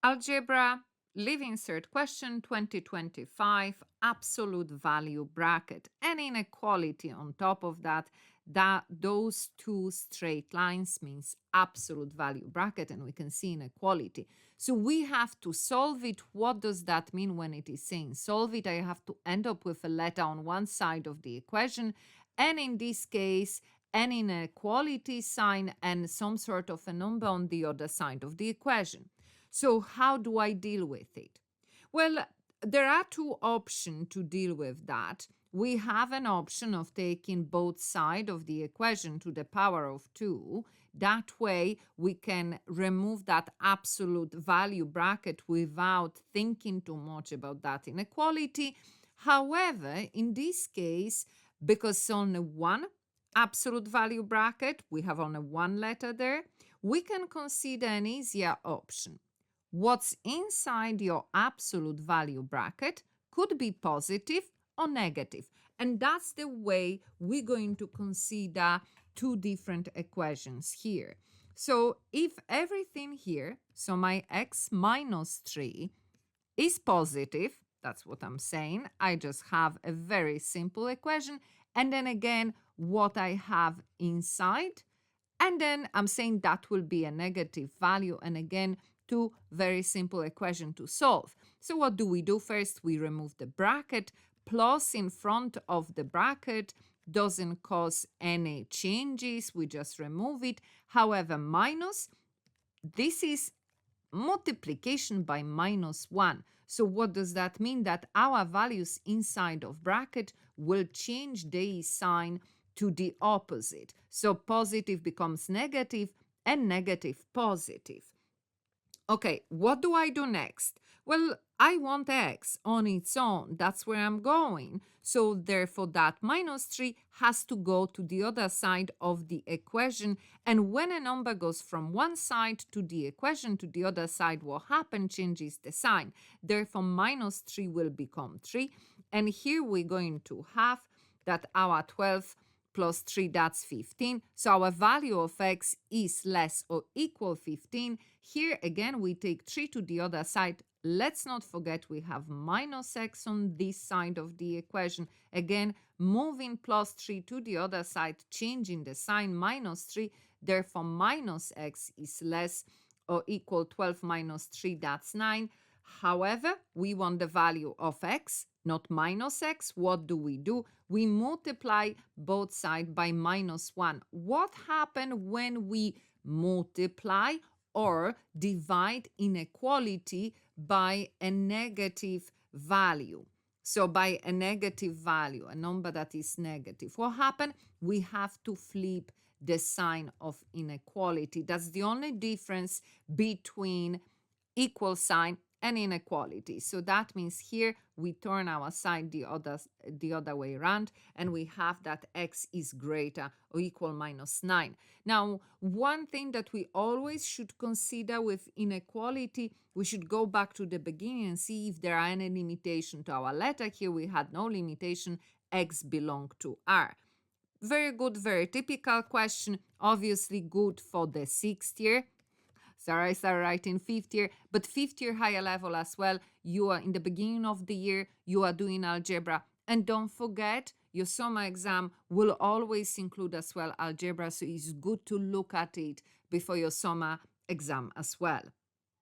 Algebra, Leaving Cert question 2025, absolute value bracket, and inequality on top of that. Those two straight lines means absolute value bracket, and we can see inequality. So we have to solve it. What does that mean when it is saying solve it? I have to end up with a letter on one side of the equation, and in this case, an inequality sign and some sort of a number on the other side of the equation. So how do I deal with it? Well, there are two options to deal with that. We have an option of taking both sides of the equation to the power of 2. That way, we can remove that absolute value bracket without thinking too much about that inequality. However, in this case, because only one absolute value bracket, we have only one letter there, we can consider an easier option. What's inside your absolute value bracket could be positive or negative. And that's the way we're going to consider two different equations here. So if everything here, so my x minus 3 is positive, that's what I'm saying. I just have a very simple equation. And then again, what I have inside. And then I'm saying that will be a negative value. And again, two very simple equations to solve. So what do we do? First, we remove the bracket. Plus in front of the bracket doesn't cause any changes. We just remove it. However, minus, this is multiplication by minus 1. So what does that mean? That our values inside of bracket will change the sign to the opposite. So positive becomes negative and negative positive. Okay, what do I do next? Well, I want x on its own. That's where I'm going. So therefore, that minus 3 has to go to the other side of the equation. And when a number goes from one side to the equation to the other side, what happens? Changes the sign. Therefore, minus 3 will become 3. And here we're going to have that our 12 plus 3, that's 15. So our value of x is less or equal 15. Here again, we take 3 to the other side. Let's not forget we have minus x on this side of the equation. Again, moving plus 3 to the other side, changing the sign minus 3. Therefore, minus x is less or equal 12 minus 3, that's 9. However, we want the value of x, not minus x. What do? We multiply both sides by minus 1. What happens when we multiply or divide inequality by a negative value? So by a negative value, a number that is negative, what happens? We have to flip the sign of inequality. That's the only difference between equal sign and inequality. So that means here we turn our sign the other way around, and we have that x is greater or equal minus 9. Now, one thing that we always should consider with inequality, we should go back to the beginning and see if there are any limitation to our letter. Here we had no limitation, x belong to R. Very good, very typical question, obviously good for the 6th year. Sorry, I started writing 5th year, but 5th year higher level as well. You are in the beginning of the year, you are doing algebra. And don't forget, your summer exam will always include as well algebra, so it's good to look at it before your summer exam as well.